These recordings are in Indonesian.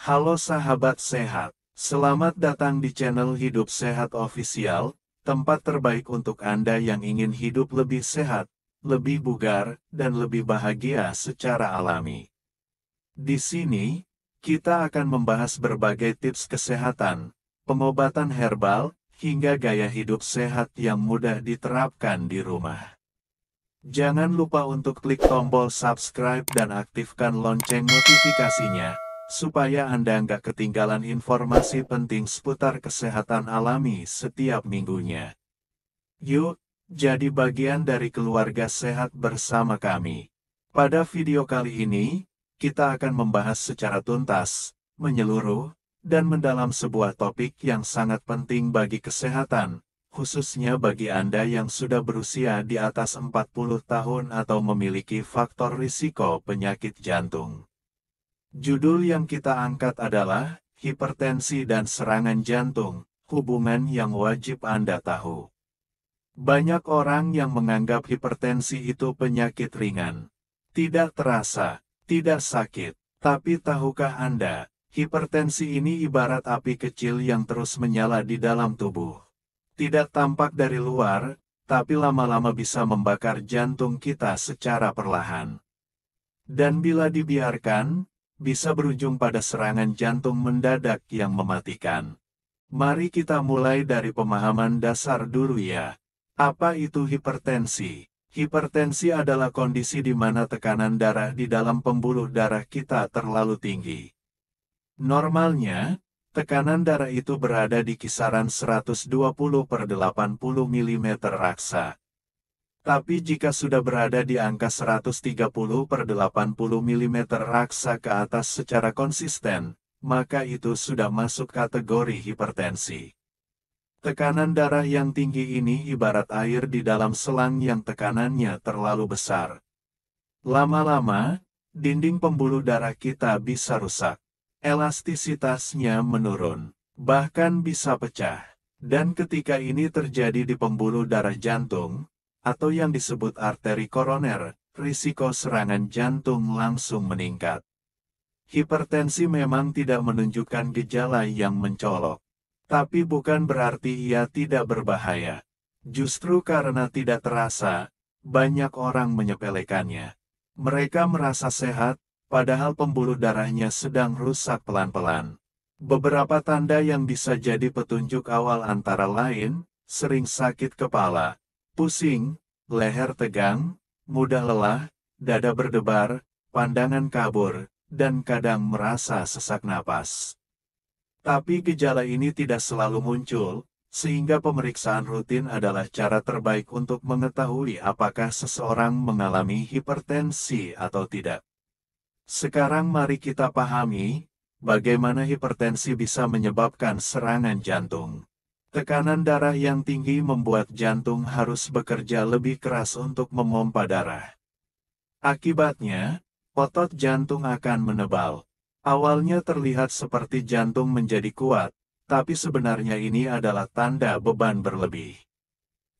Halo sahabat sehat, selamat datang di channel Hidup Sehat Official, tempat terbaik untuk Anda yang ingin hidup lebih sehat, lebih bugar, dan lebih bahagia secara alami. Di sini, kita akan membahas berbagai tips kesehatan, pengobatan herbal, hingga gaya hidup sehat yang mudah diterapkan di rumah. Jangan lupa untuk klik tombol subscribe dan aktifkan lonceng notifikasinya, supaya Anda nggak ketinggalan informasi penting seputar kesehatan alami setiap minggunya. Yuk, jadi bagian dari keluarga sehat bersama kami. Pada video kali ini, kita akan membahas secara tuntas, menyeluruh, dan mendalam sebuah topik yang sangat penting bagi kesehatan, khususnya bagi Anda yang sudah berusia di atas 40 tahun atau memiliki faktor risiko penyakit jantung. Judul yang kita angkat adalah hipertensi dan serangan jantung, hubungan yang wajib Anda tahu. Banyak orang yang menganggap hipertensi itu penyakit ringan. Tidak terasa, tidak sakit. Tapi tahukah Anda, hipertensi ini ibarat api kecil yang terus menyala di dalam tubuh. Tidak tampak dari luar, tapi lama-lama bisa membakar jantung kita secara perlahan. Dan bila dibiarkan, bisa berujung pada serangan jantung mendadak yang mematikan. Mari kita mulai dari pemahaman dasar dulu ya. Apa itu hipertensi? Hipertensi adalah kondisi di mana tekanan darah di dalam pembuluh darah kita terlalu tinggi. Normalnya, tekanan darah itu berada di kisaran 120/80 mm raksa. Tapi jika sudah berada di angka 130/80 mm raksa ke atas secara konsisten, maka itu sudah masuk kategori hipertensi. Tekanan darah yang tinggi ini ibarat air di dalam selang yang tekanannya terlalu besar. Lama-lama, dinding pembuluh darah kita bisa rusak. Elastisitasnya menurun, bahkan bisa pecah. Dan ketika ini terjadi di pembuluh darah jantung, atau yang disebut arteri koroner, risiko serangan jantung langsung meningkat. Hipertensi memang tidak menunjukkan gejala yang mencolok. Tapi bukan berarti ia tidak berbahaya. Justru karena tidak terasa, banyak orang menyepelekannya. Mereka merasa sehat, padahal pembuluh darahnya sedang rusak pelan-pelan. Beberapa tanda yang bisa jadi petunjuk awal antara lain, sering sakit kepala, pusing, leher tegang, mudah lelah, dada berdebar, pandangan kabur, dan kadang merasa sesak napas. Tapi gejala ini tidak selalu muncul, sehingga pemeriksaan rutin adalah cara terbaik untuk mengetahui apakah seseorang mengalami hipertensi atau tidak. Sekarang mari kita pahami, bagaimana hipertensi bisa menyebabkan serangan jantung. Tekanan darah yang tinggi membuat jantung harus bekerja lebih keras untuk memompa darah. Akibatnya, otot jantung akan menebal. Awalnya terlihat seperti jantung menjadi kuat, tapi sebenarnya ini adalah tanda beban berlebih.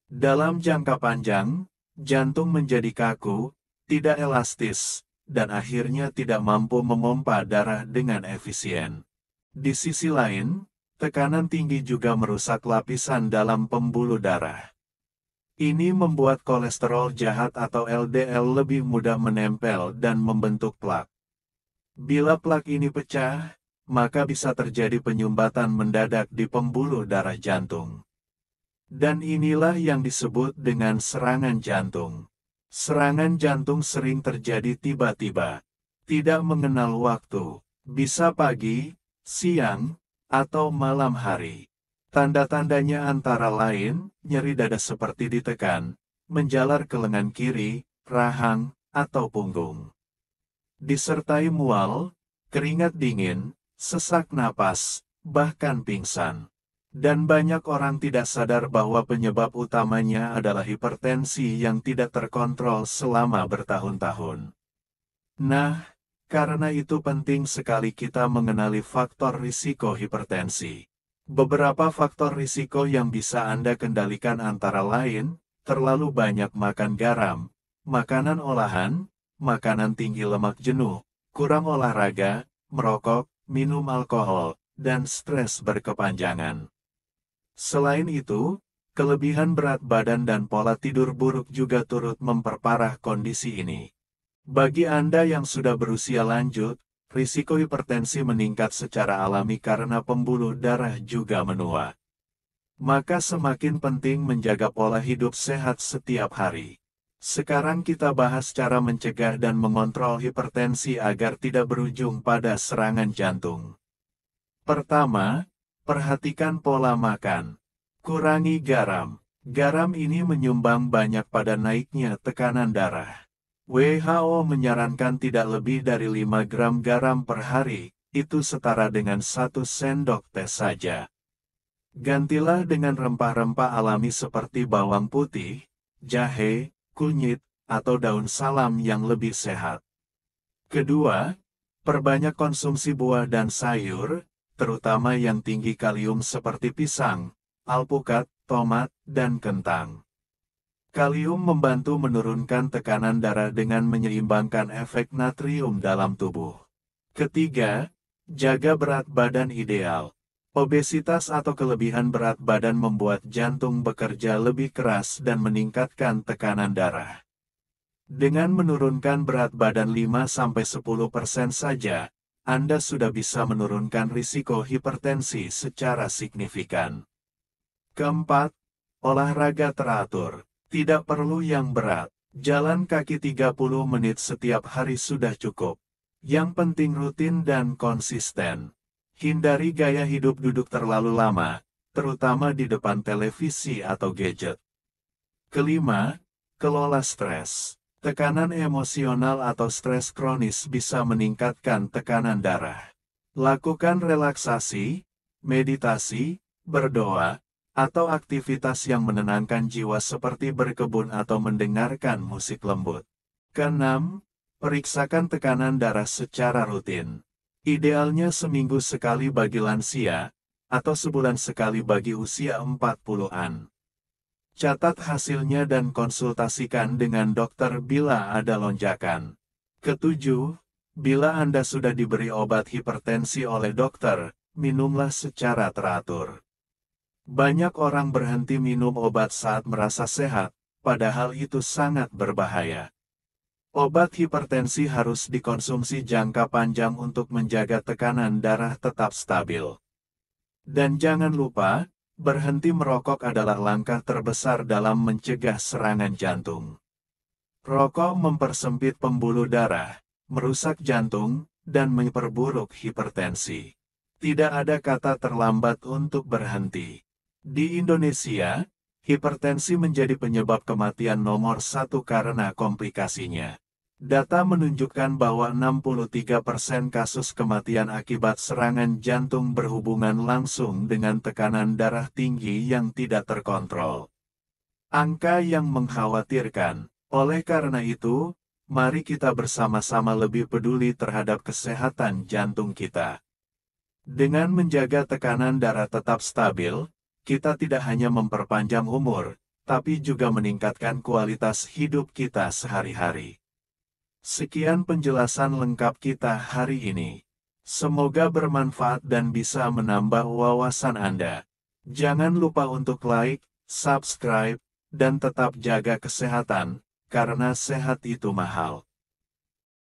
Dalam jangka panjang, jantung menjadi kaku, tidak elastis, dan akhirnya tidak mampu memompa darah dengan efisien. Di sisi lain, tekanan tinggi juga merusak lapisan dalam pembuluh darah. Ini membuat kolesterol jahat atau LDL lebih mudah menempel dan membentuk plak. Bila plak ini pecah, maka bisa terjadi penyumbatan mendadak di pembuluh darah jantung. Dan inilah yang disebut dengan serangan jantung. Serangan jantung sering terjadi tiba-tiba, tidak mengenal waktu, bisa pagi, siang, atau malam hari. Tanda-tandanya antara lain, nyeri dada seperti ditekan, menjalar ke lengan kiri, rahang, atau punggung. Disertai mual, keringat dingin, sesak napas, bahkan pingsan. Dan banyak orang tidak sadar bahwa penyebab utamanya adalah hipertensi yang tidak terkontrol selama bertahun-tahun. Nah, karena itu penting sekali kita mengenali faktor risiko hipertensi. Beberapa faktor risiko yang bisa Anda kendalikan antara lain, terlalu banyak makan garam, makanan olahan, makanan tinggi lemak jenuh, kurang olahraga, merokok, minum alkohol, dan stres berkepanjangan. Selain itu, kelebihan berat badan dan pola tidur buruk juga turut memperparah kondisi ini. Bagi Anda yang sudah berusia lanjut, risiko hipertensi meningkat secara alami karena pembuluh darah juga menua. Maka semakin penting menjaga pola hidup sehat setiap hari. Sekarang kita bahas cara mencegah dan mengontrol hipertensi agar tidak berujung pada serangan jantung. Pertama, perhatikan pola makan. Kurangi garam. Garam ini menyumbang banyak pada naiknya tekanan darah. WHO menyarankan tidak lebih dari 5 gram garam per hari, itu setara dengan 1 sendok teh saja. Gantilah dengan rempah-rempah alami seperti bawang putih, jahe, kunyit, atau daun salam yang lebih sehat. Kedua, perbanyak konsumsi buah dan sayur, terutama yang tinggi kalium seperti pisang, alpukat, tomat, dan kentang. Kalium membantu menurunkan tekanan darah dengan menyeimbangkan efek natrium dalam tubuh. Ketiga, jaga berat badan ideal. Obesitas atau kelebihan berat badan membuat jantung bekerja lebih keras dan meningkatkan tekanan darah. Dengan menurunkan berat badan 5-10% saja, Anda sudah bisa menurunkan risiko hipertensi secara signifikan. Keempat, olahraga teratur. Tidak perlu yang berat. Jalan kaki 30 menit setiap hari sudah cukup. Yang penting rutin dan konsisten. Hindari gaya hidup duduk terlalu lama, terutama di depan televisi atau gadget. Kelima, kelola stres. Tekanan emosional atau stres kronis bisa meningkatkan tekanan darah. Lakukan relaksasi, meditasi, berdoa, atau aktivitas yang menenangkan jiwa seperti berkebun atau mendengarkan musik lembut. Keenam, periksakan tekanan darah secara rutin. Idealnya seminggu sekali bagi lansia, atau sebulan sekali bagi usia 40-an. Catat hasilnya dan konsultasikan dengan dokter bila ada lonjakan. Ketujuh, bila Anda sudah diberi obat hipertensi oleh dokter, minumlah secara teratur. Banyak orang berhenti minum obat saat merasa sehat, padahal itu sangat berbahaya. Obat hipertensi harus dikonsumsi jangka panjang untuk menjaga tekanan darah tetap stabil. Dan jangan lupa, berhenti merokok adalah langkah terbesar dalam mencegah serangan jantung. Rokok mempersempit pembuluh darah, merusak jantung, dan memperburuk hipertensi. Tidak ada kata terlambat untuk berhenti. Di Indonesia, hipertensi menjadi penyebab kematian nomor 1 karena komplikasinya. Data menunjukkan bahwa 63% kasus kematian akibat serangan jantung berhubungan langsung dengan tekanan darah tinggi yang tidak terkontrol. Angka yang mengkhawatirkan. Oleh karena itu, mari kita bersama-sama lebih peduli terhadap kesehatan jantung kita. Dengan menjaga tekanan darah tetap stabil, kita tidak hanya memperpanjang umur, tapi juga meningkatkan kualitas hidup kita sehari-hari. Sekian penjelasan lengkap kita hari ini. Semoga bermanfaat dan bisa menambah wawasan Anda. Jangan lupa untuk like, subscribe, dan tetap jaga kesehatan, karena sehat itu mahal.